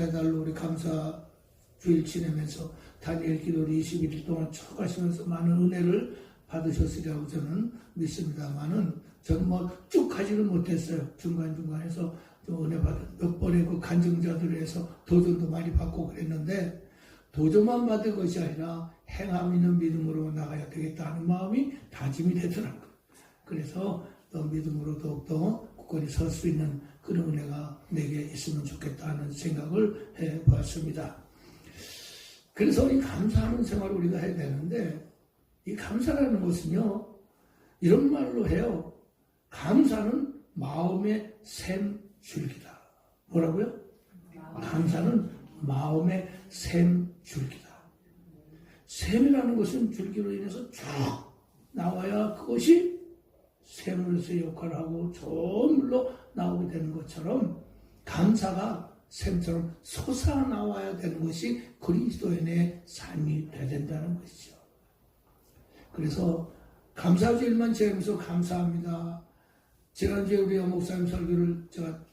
감사의 달로 우리 감사 주일 지내면서 다니엘 기도를 21일 동안 쭉 하시면서 많은 은혜를 받으셨으리라고 저는 믿습니다만은 저는 뭐 쭉 가지는 못했어요. 중간중간에서 좀 은혜 받은 몇 번의 그 간증자들에서 도전도 많이 받고 그랬는데 도전만 받은 것이 아니라 행함 있는 믿음으로 나가야 되겠다 하는 마음이 다짐이 되더라고요. 그래서 또 믿음으로 더욱더 굳건히 설 수 있는 그런 은혜가 내게 있으면 좋겠다 하는 생각을 해보았습니다. 그래서 이 감사하는 생활을 우리가 해야 되는데 이 감사라는 것은요 이런 말로 해요. 감사는 마음의 샘줄기다. 뭐라고요? 감사는 마음의 샘줄기다. 샘이라는 것은 줄기로 인해서 쭉 나와야 그것이 샘으로서의 역할을 하고 좋은 물로 나오게 되는 것처럼 감사가 샘처럼 솟아나와야 되는 것이 그리스도인의 삶이 되어야 된다는 것이죠. 그래서 감사주일만 지내면서 감사합니다. 지난주에 우리 목사님 설교를 제가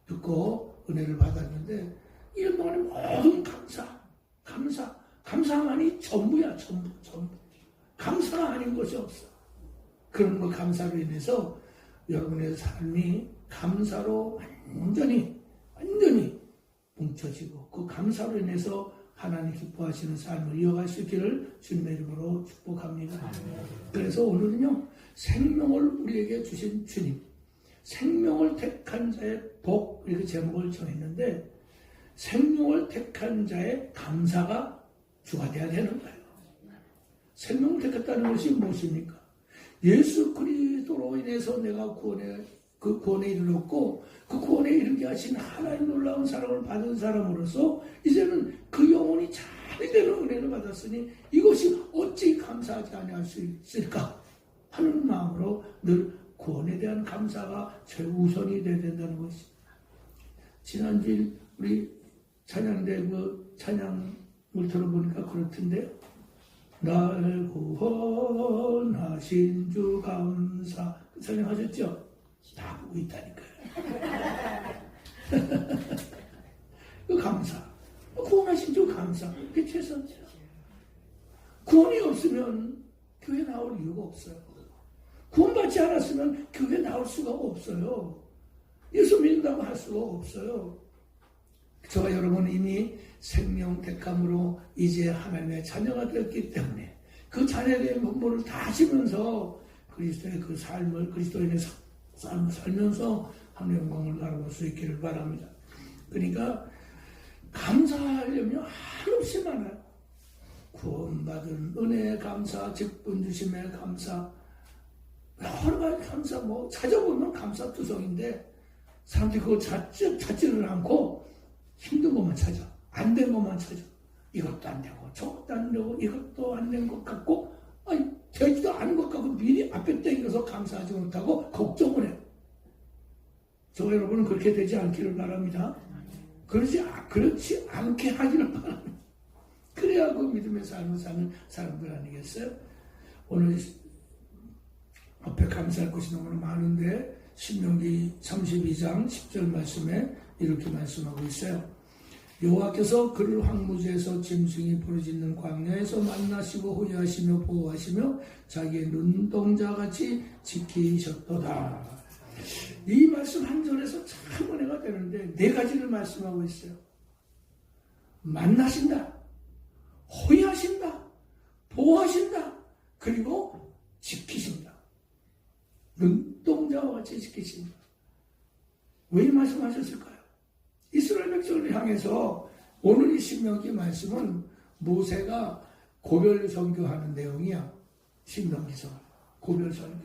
듣고 은혜를 받았는데 이런 동안에 모든 감사만이 전부야. 전부. 감사가 아닌 것이 없어. 그런 거 감사로 인해서 여러분의 삶이 감사로 완전히 뭉쳐지고 그 감사로 인해서 하나님 기뻐하시는 삶을 이어갈 수 있기를 주님의 이름으로 축복합니다. 그래서 오늘은요 생명을 우리에게 주신 주님, 생명을 택한 자의 복 이렇게 제목을 정했는데 생명을 택한 자의 감사가 주가 되어야 되는 거예요. 생명을 택했다는 것이 무엇입니까? 예수 그리스도로 인해서 내가 구원에 이르렀고 그 구원에 이르게 하신 하나님 놀라운 사랑을 받은 사람으로서 이제는 그 영혼이 잘 되는 은혜를 받았으니 이것이 어찌 감사하지 아니할 수 있을까 하는 마음으로 늘 구원에 대한 감사가 최우선이 되어야 된다는 것이 지난주일 우리 찬양대 그 찬양을 들어보니까 그렇던데요. 날 구원하신 주 감사 그 찬양하셨죠? 다 보고 있다니까요. 그 감사 구원하신 주 감사 그게 최선이죠. 구원이 없으면 교회 나올 이유가 없어요. 구원받지 않았으면 교회 나올 수가 없어요. 예수 믿는다고 할 수가 없어요. 저와 여러분은 이미 생명 택함으로 이제 하나님의 자녀가 되었기 때문에 그 자녀의 본분을 다 하시면서 그리스도의 그 삶을 그리스도인의 삶을 살면서 하나님의 영광을 바라볼 수 있기를 바랍니다. 그러니까 감사하려면 한없이 많아요. 구원받은 은혜의 감사, 직분 주심의 감사, 여러 가지 감사, 찾아보면 감사투성인데 사람들이 그거 찾지를 않고 힘든 것만 찾아. 안 된 것만 찾아. 이것도 안 되고 저것도 안 되고 이것도 안 된 것 같고 되지도 않은 것 같고 미리 앞에 땡겨서 감사하지 못하고 걱정을 해요. 저 여러분은 그렇게 되지 않기를 바랍니다. 그렇지 않게 하기를 바랍니다. 그래야 그 믿음의 삶을 사는 사람들 아니겠어요? 오늘 앞에 감사할 것이 너무 많은데 신명기 32장 10절 말씀에 이렇게 말씀하고 있어요. 여호와께서 그를 황무지에서 짐승이 부르짖는 광야에서 만나시고 호위하시며 보호하시며 자기의 눈동자같이 지키셨도다. 이 말씀 한 절에서 참 은혜가 되는데 네 가지를 말씀하고 있어요. 만나신다, 호위하신다, 보호하신다, 그리고 지키신다. 눈동자와 같이 지키신다. 왜 이 말씀하셨을까요? 이스라엘 백성을 향해서 오늘 이 신명기 말씀은 모세가 고별 선교하는 내용이야. 신명기서 고별 선교.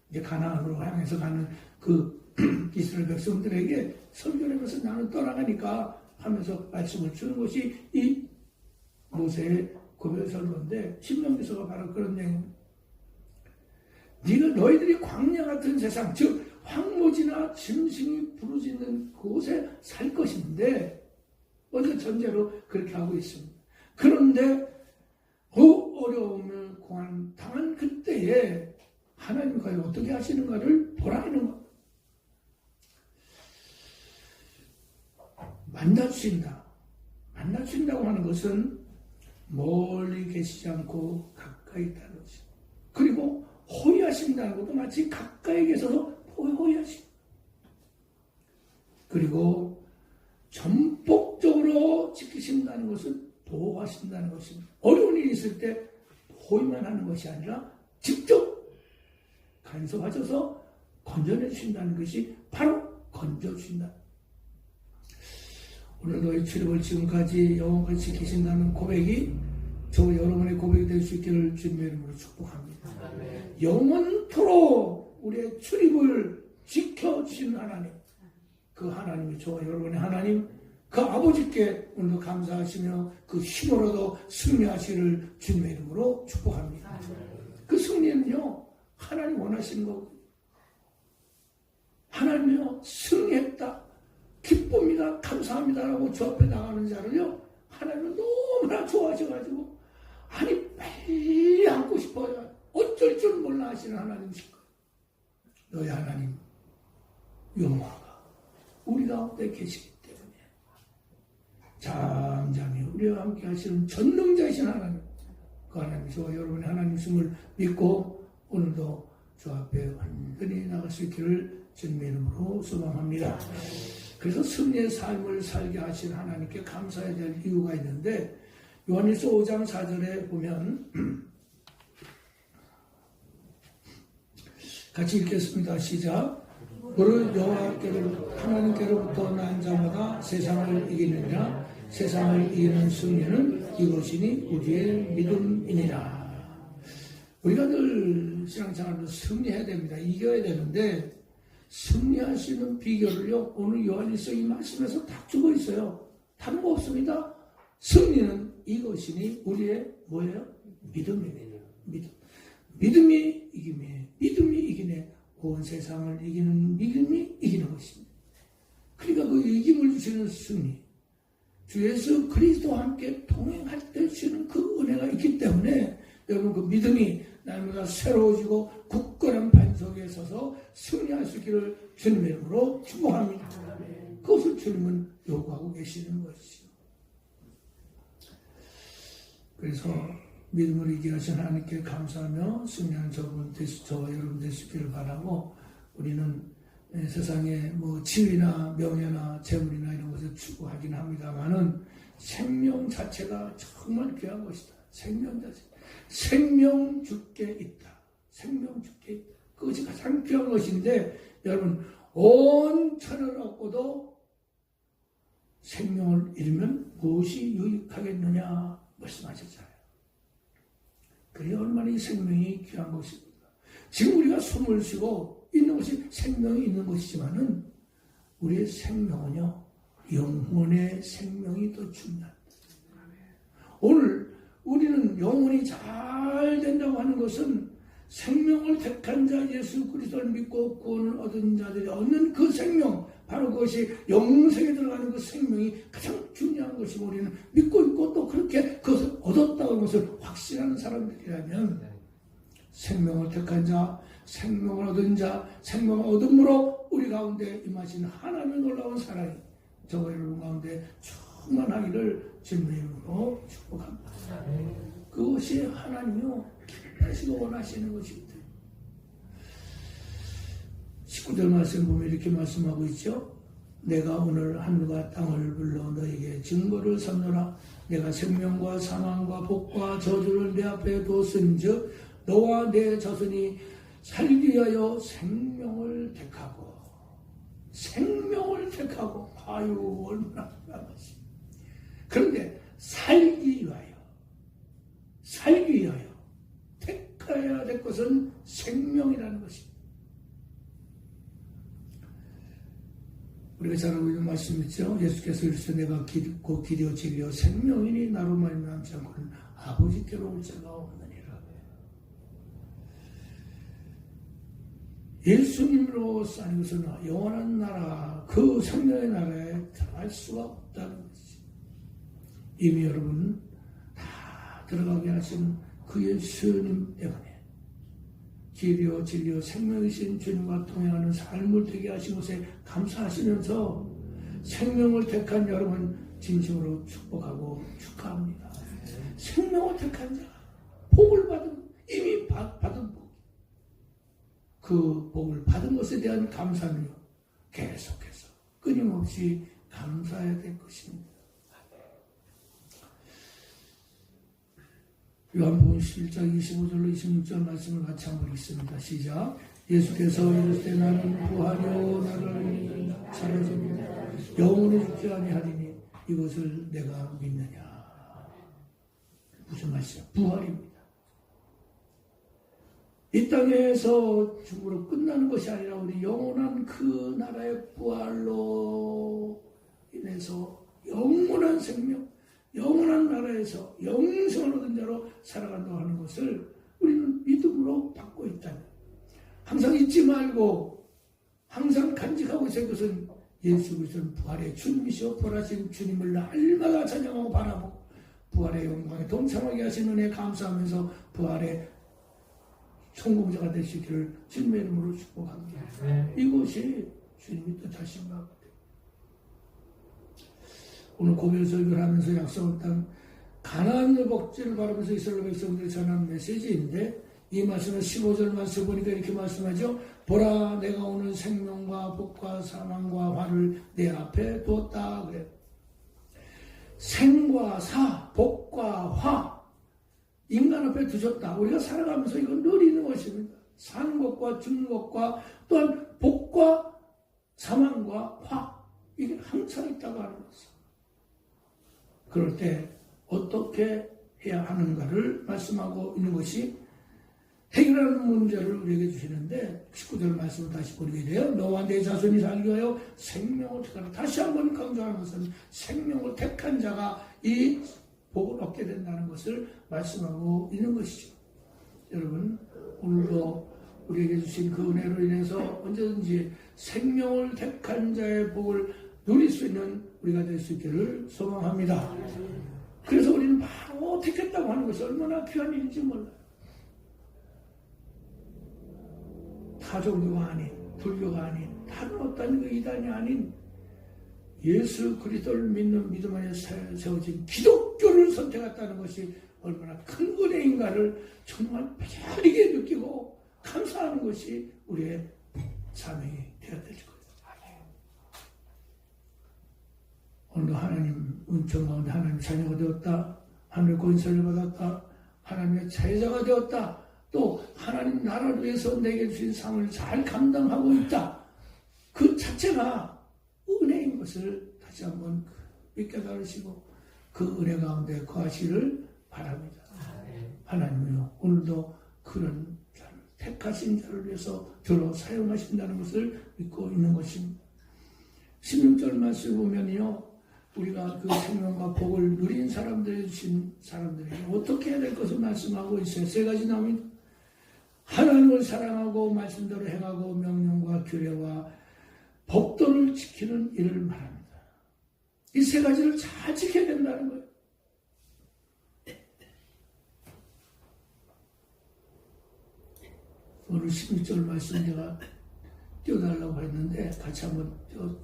이제 가나안으로 향해서 가는 그 이스라엘 백성들에게 선교를 하면서 나는 떠나가니까 하면서 말씀을 주는 것이 이 모세의 고별 선교인데 신명기서가 바로 그런 내용. 너희들이 광야 같은 세상, 즉 황무지나 짐승이 부르짖는 곳에 살 것인데 먼저 전제로 그렇게 하고 있습니다. 그런데 어려움을 당한 그때에 하나님 과연 어떻게 하시는가를 보라는 것. 만나주신다. 만나주신다고 하는 것은 멀리 계시지 않고 가까이 있다는 것이죠. 그리고 호위하신다는 것도 마치 가까이 계셔서 호위하신다. 그리고 전폭적으로 지키신다는 것은 보호하신다는 것입니다. 어려운 일이 있을 때 호위만 하는 것이 아니라 직접 간섭하셔서 건져내 주신다는 것이 바로 건져주신다. 오늘도 출입을 지금까지 영원까지 지키신다는 고백이 저 여러분의 고백이 될 수 있기를 주님의 이름으로 축복합니다. 영원토록 우리의 출입을 지켜주시는 하나님, 그 하나님이 저와 여러분의 하나님, 그 아버지께 오늘도 감사하시며 그 힘으로도 승리하시기를 주님의 이름으로 축복합니다. 그 승리는요, 하나님 원하시는 거고, 하나님이요 승리했다, 기쁩니다, 감사합니다라고 저 앞에 나가는 자를요 하나님은 너무나 좋아하셔가지고 아니 빨리 안고 싶어요. 어쩔 줄 몰라 하시는 하나님이실 거예요. 너희 하나님 영화가 우리 가운데 계시기 때문에 잠잠히 우리와 함께 하시는 전능자이신 하나님, 그 하나님, 저와 여러분의 하나님이심을 믿고 오늘도 저 앞에 완전히 나갈 수 있기를 주님의 이름으로 소망합니다. 그래서 승리의 삶을 살게 하신 하나님께 감사해야 될 이유가 있는데, 요한일서 5장 4절에 보면 같이 읽겠습니다. 시작. 무릇 여호와께로 하나님께로부터 난 자마다 세상을 이기느니라. 세상을 이기는 승리는 이것이니 우리의 믿음이니라. 우리가 늘 신앙생활로 승리해야 됩니다. 이겨야 되는데 승리할 수 있는 비결을요 오늘 요한일서 이 말씀에서 다 주고 있어요. 다른 거 없습니다. 승리는 이것이니 우리의 뭐예요? 믿음이에요. 믿음이 이기네. 믿음이 이기네. 온 세상을 이기는 믿음이 이기는 것입니다. 그러니까 그 이김을 주시는 승리, 주 예수 그리스도와 함께 동행할 때 주시는 그 은혜가 있기 때문에 여러분 그 믿음이 날마다 새로워지고 굳건한 반석에 서서 승리할 수 있기를 주님의 이름으로 축복합니다. 그것을 주님은 요구하고 계시는 것이죠. 그래서 믿음을 이기게 하신 하나님께 감사하며 승리한 저와 여러분 되시기를 바라고, 우리는 세상에 뭐 지위나 명예나 재물이나 이런 것을 추구하긴 합니다만은 생명 자체가 정말 귀한 것이다. 생명 자체. 생명 주께 있다. 생명 주께 있다. 그것이 가장 귀한 것인데, 여러분 온 천을 얻고도 생명을 잃으면 무엇이 유익하겠느냐 말씀하셨잖아요. 그게 얼마나 이 생명이 귀한 것입니까? 지금 우리가 숨을 쉬고 있는 것이 생명이 있는 것이지만은 우리의 생명은요 영혼의 생명이 더 중요합니다. 오늘 우리는 영혼이 잘 된다고 하는 것은 생명을 택한 자 예수 그리스도를 믿고 구원을 얻은 자들이 얻는 그 생명, 바로 그것이 영생에 들어가는 그 생명이 가장 중요한 것이고, 우리는 믿고 있고 또 그렇게 그것을 얻었다는 것을 확신하는 사람들이라면 생명을 택한 자, 생명을 얻은 자, 생명을 얻음으로 우리 가운데 임하신 하나님의 놀라운 사랑이 저와 여러분 가운데 충만하기를 주님의 이름으로 축복합니다. 그것이 하나님이요 기뻐하시고 원하시는 것입니다. 19절 말씀 보면 이렇게 말씀하고 있죠. 내가 오늘 하늘과 땅을 불러 너에게 증거를 삼노라. 내가 생명과 사망과 복과 저주를 내 앞에 두었은즉 너와 내 자손이 살기 위하여 생명을 택하고 아유 얼마나 귀한 것이. 그런데 살기 위하여 택해야 될 것은 생명이라는 것입니다. 우리가 잘 알고 있는 말씀 있죠. 예수께서 이르시되 내가 곧 길이요 진리요 생명이니 나로 말미암지 않고는 아버지께로 올 자가 없느니라. 예수님으로 사는 것은 영원한 나라, 그 생명의 나라에 들어갈 수가 없다는 것이죠. 이미 여러분 다 들어가게 하신 그 예수님 때문에 길이요 진리요 생명이신 주님과 동행하는 삶을 되게 하신 것에 감사하시면서 생명을 택한 여러분 진심으로 축복하고 축하합니다. 생명을 택한 자, 복을 받은, 이미 받은 복, 그 복을 받은 것에 대한 감사는요, 계속해서 끊임없이 감사해야 될 것입니다. 요한복음 11장 25절로 26절 말씀을 같이 한번 읽습니다. 시작. 예수께서 이르시되 나는 부활이요 나를 살려줍니다. 영원히 죽지 아니하리니 이것을 내가 믿느냐. 무슨 말이죠? 부활입니다. 이 땅에서 죽음으로 끝나는 것이 아니라 우리 영원한 그 나라의 부활로 인해서 영원한 생명, 영원한 나라에서 영생을 얻은 자로 살아간다고 하는 것을 우리는 믿음으로 받고 있다는, 항상 잊지 말고 항상 간직하고 있을 것은 예수 그리스도는 부활의 주님이시오. 부활하신 주님을 날마다 찬양하고 바라보고 부활의 영광에 동참하게 하신 은혜에 감사하면서 부활의 성공자가 되시기를 주님의 이름으로 축복합니다. 이것이 주님이 뜻하신 것 같아요. 오늘 고별 설교를 하면서 약속을 땅 가나안의 복지를 바라면서 이스라엘 백성들이 전하는 메시지인데, 이 말씀은 15절 말씀 보니까 이렇게 말씀하죠. 보라, 내가 오늘 생명과 복과 사망과 화를 내 앞에 두었다. 그래요. 생과 사, 복과 화, 인간 앞에 두셨다. 우리가 살아가면서 이건 늘 있는 것입니다. 사는 것과 죽는 것과 또한 복과 사망과 화, 이게 항상 있다고 하는 것입니다. 그럴 때 어떻게 해야 하는가를 말씀하고 있는 것이 해결하는 문제를 우리에게 주시는데, 19절 말씀을 다시 보게 돼요. 너와 내 자손이 살기 위하여 생명을 택하라. 다시 한번 강조하는 것은 생명을 택한 자가 이 복을 얻게 된다는 것을 말씀하고 있는 것이죠. 여러분, 오늘도 우리에게 주신 그 은혜로 인해서 언제든지 생명을 택한 자의 복을 누릴 수 있는 우리가 될 수 있기를 소망합니다. 그래서 우리는 바로 택했다고 하는 것이 얼마나 귀한 일인지 몰라요. 타 종교가 아닌, 불교가 아닌, 다른 어떤 그 이단이 아닌 예수 그리스도를 믿는 믿음 안에 세워진 기독교를 선택했다는 것이 얼마나 큰 은혜인가를 정말 뼈저리게 느끼고 감사하는 것이 우리의 사명이 되어야 될 거예요. 오늘도 하나님 은총 가운데 하나님 자녀가 되었다. 하늘의 권세를 받았다. 하나님의 제자가 되었다. 또 하나님 나라를 위해서 내게 주신 상을 잘 감당하고 있다. 그 자체가 은혜인 것을 다시 한번 믿게 가르치고 그 은혜 가운데 거하시기를 바랍니다. 하나님이요, 오늘도 그런 자를, 택하신 자를 위해서 들어 사용하신다는 것을 믿고 있는 것입니다. 16절 말씀 보면요, 우리가 그 생명과 복을 누린 사람들에 주신 사람들에게 어떻게 해야 될 것을 말씀하고 있어요. 세 가지 나옵니다. 하나님을 사랑하고 말씀대로 행하고 명령과 규례와 법도를 지키는 일을 말합니다. 이 세 가지를 잘 지켜야 된다는 거예요. 오늘 16절 말씀 제가 띄워달라고 했는데 같이 한번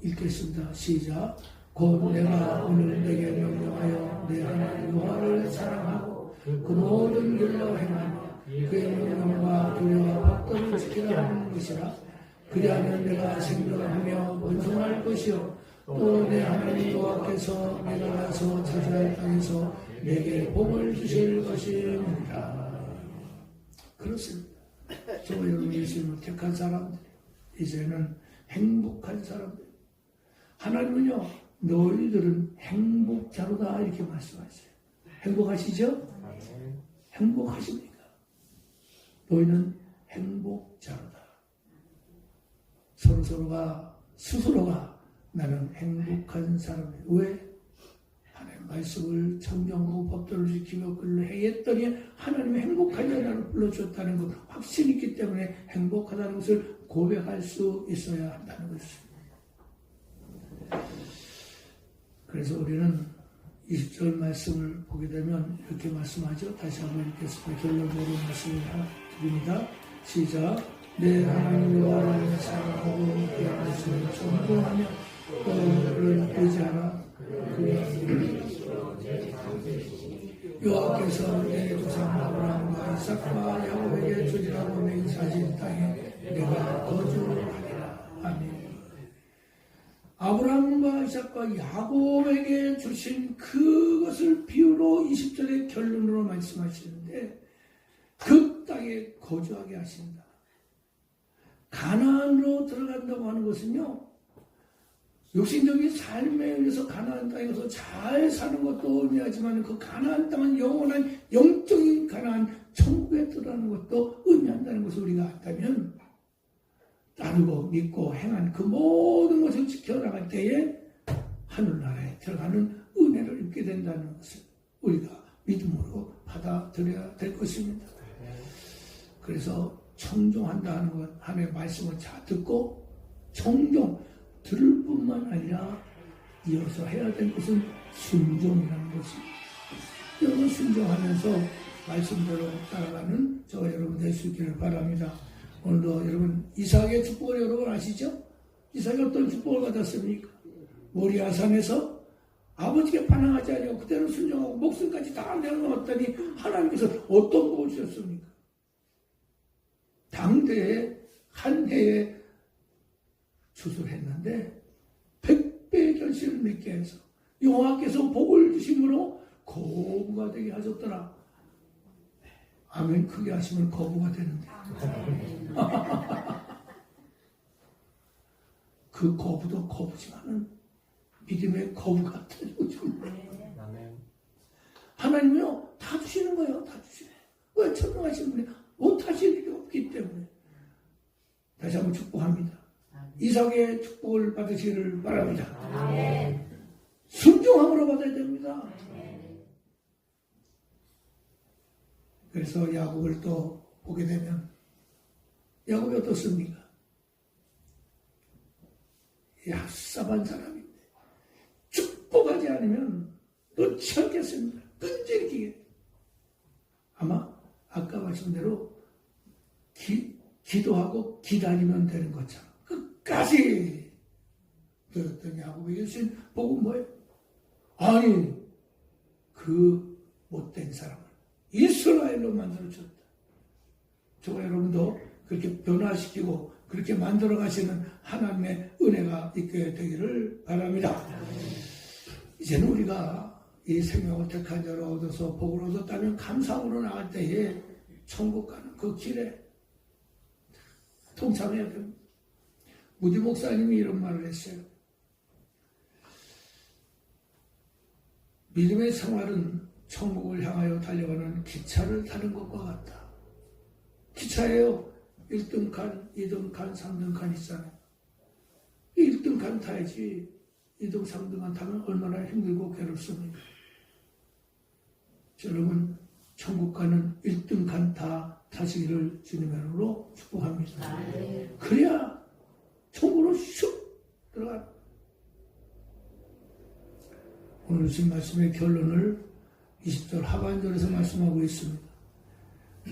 읽겠습니다. 시작. 곧 내가 오늘 내게 명령하여 내 하나님 여호와를 사랑하고 그 모든 길로 행하며 그의 명령과 규례와 법도를 지키라 하는 것이라. 그리하면 내가 생존하며 번성할 것이요 또 내 하나님 여호와께서 내가 가서 차지할 땅에서 내게 복을 주실 것입니다. 그렇습니다. 저와 여러분 예수님을 택한 사람들, 이제는 행복한 사람들. 하나님은요, 너희들은 행복자로다 이렇게 말씀하세요. 행복하시죠? 행복하십니까? 너희는 행복자로다. 서로가 스스로가 나는 행복한 사람이에요. 왜? 하나님 말씀을 청정하고 법도를 지키며 그를 행했더니 하나님의 행복한 자를 불러주었다는 것, 확신이 있기 때문에 행복하다는 것을 고백할 수 있어야 한다는 것입니다. 그래서 우리는 20절 말씀을 보게 되면 이렇게 말씀하죠. 다시 한번 읽겠습니다. 결론적으로 말씀을 드립니다. 시작. 내 하나님 여호와를 사랑하고 그의 말씀을 존중하며 그를 의지하라. 여호와께서 내 조상 아브라함과 이삭과 야곱에게 주리라고 맹세하신 땅에 내가 거주하리라. 아멘. 아브라함과 이삭과 야곱에게 주신 그것을 비유로 20절의 결론으로 말씀하시는데 그 땅에 거주하게 하신다. 가나안으로 들어간다고 하는 것은요, 육신적인 삶에 의해서 가나안 땅에 가서 잘 사는 것도 의미하지만 그 가나안 땅은 영원한 영적인 가나안 천국에 들어가는 것도 의미한다는 것을 우리가 안다면 따르고 믿고 행한 그 모든 것을 지켜나갈 때에 하늘나라에 들어가는 은혜를 입게 된다는 것을 우리가 믿음으로 받아들여야 될 것입니다. 그래서 청종한다는 것 하나님의 말씀을 잘 듣고 청종 들을 뿐만 아니라 이어서 해야 될 것은 순종이라는 것입니다. 여러분 순종하면서 말씀대로 따라가는 저와 여러분 될 수 있기를 바랍니다. 오늘도 여러분 이삭의 축복을 여러분 아시죠? 이삭이 어떤 축복을 받았습니까? 모리아산에서 아버지께 반항하지 아니하고 그대로 순종하고 목숨까지 다 내어놓았더니 하나님께서 어떤 복을 주셨습니까? 당대에 한 해에 추수했는데 100배의 결실을 맺게 해서 여호와께서 복을 주심으로 거부가 되게 하셨더라. 아멘. 크게 하시면 거부가 되는데 그 거부도 거부지만은 믿음의 거부 같은 요즘 하나님이요 다 주시는 거예요. 다 주시네. 왜 천명하신 분이 못하실 일이 없기 때문에 다시 한번 축복합니다. 이삭의 축복을 받으시기를 바랍니다. 순종함으로 받아야 됩니다. 그래서 야곱을 또 보게 되면 야곱이 어떻습니까? 얍삽한 사람인데 축복하지 않으면 놓지 않겠습니다. 끈질기게. 아마 아까 말씀대로 기도하고 기다리면 되는 것처럼 끝까지 들었던 야곱에게 주신 복은 뭐예요? 아니 그 못된 사람을 이스라엘로 만들어줬다. 저와 여러분도 그렇게 변화시키고 그렇게 만들어 가시는 하나님의 은혜가 있게 되기를 바랍니다. 이제는 우리가 이 생명을 택한 자를 얻어서 복을 얻었다면 감사함으로 나갈 때에 천국 가는 그 길에 동참해야 됩니다. 무디 목사님이 이런 말을 했어요. 믿음의 생활은 천국을 향하여 달려가는 기차를 타는 것과 같다. 기차에요. 1등 칸, 2등 칸, 3등 칸 있잖아요. 1등 칸 타야지 2등, 3등 칸 타면 얼마나 힘들고 괴롭습니까? 여러분 천국 가는 1등 칸 다 타시기를 주님의 이름으로 축복합니다. 그래야 천국으로 슉 들어가. 오늘 주신 말씀의 결론을 20절 하반절에서 말씀하고 있습니다.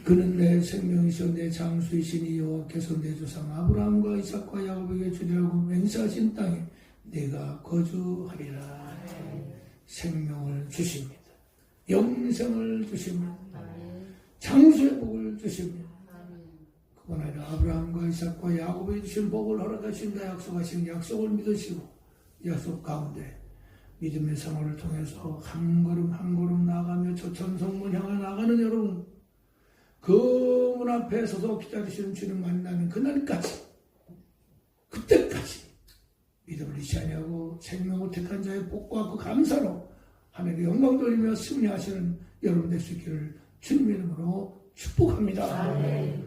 그는 내 생명이시오 내 장수이시니 여호와께서 내 조상 아브라함과 이삭과 야곱에게 주리라고 맹세하신 땅에 내가 거주하리라. 생명을 주십니다. 영생을 주십니다. 장수의 복을 주십니다. 그건 아니라 아브라함과 이삭과 야곱에 주신 복을 허락하신다 약속하신 약속을 믿으시고 약속 가운데 믿음의 생활을 통해서 한 걸음 한 걸음 나아가며 초천성문 향해 나가는 여러분, 그 문 앞에 서서 기다리시는 주님 만나는 그날까지, 그때까지 믿음을 잃지 아니하고 생명을 택한 자의 복과 그 감사로 하나님께 영광 돌리며 승리하시는 여러분 될 수 있기를 주님의 이름으로 축복합니다.